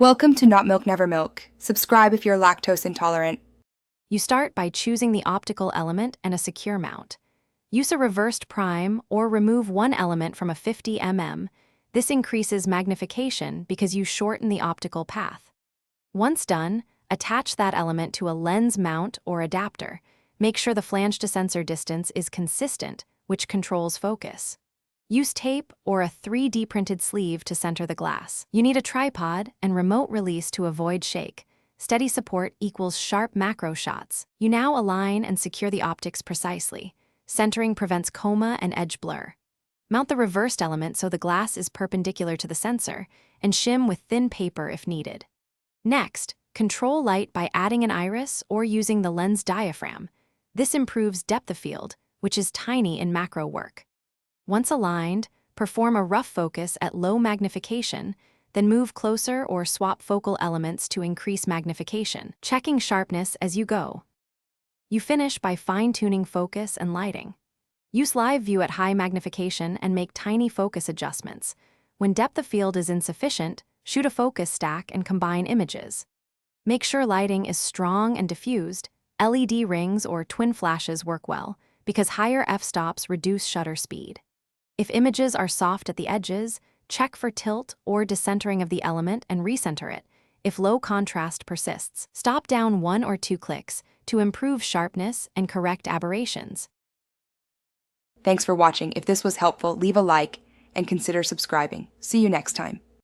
Welcome to Not Milk Never Milk. Subscribe if you're lactose intolerant. You start by choosing the optical element and a secure mount. Use a reversed prime or remove one element from a 50 mm. This increases magnification because you shorten the optical path. Once done, attach that element to a lens mount or adapter. Make sure the flange to sensor distance is consistent, which controls focus. Use tape or a 3D printed sleeve to center the glass. You need a tripod and remote release to avoid shake. Steady support equals sharp macro shots. You now align and secure the optics precisely. Centering prevents coma and edge blur. Mount the reversed element so the glass is perpendicular to the sensor, and shim with thin paper if needed. Next, control light by adding an iris or using the lens diaphragm. This improves depth of field, which is tiny in macro work. Once aligned, perform a rough focus at low magnification, then move closer or swap focal elements to increase magnification, checking sharpness as you go. You finish by fine-tuning focus and lighting. Use live view at high magnification and make tiny focus adjustments. When depth of field is insufficient, shoot a focus stack and combine images. Make sure lighting is strong and diffused. LED rings or twin flashes work well, because higher f-stops reduce shutter speed. If images are soft at the edges, check for tilt or decentering of the element and recenter it. If low contrast persists, stop down 1 or 2 clicks to improve sharpness and correct aberrations. Thanks for watching. If this was helpful, leave a like and consider subscribing. See you next time.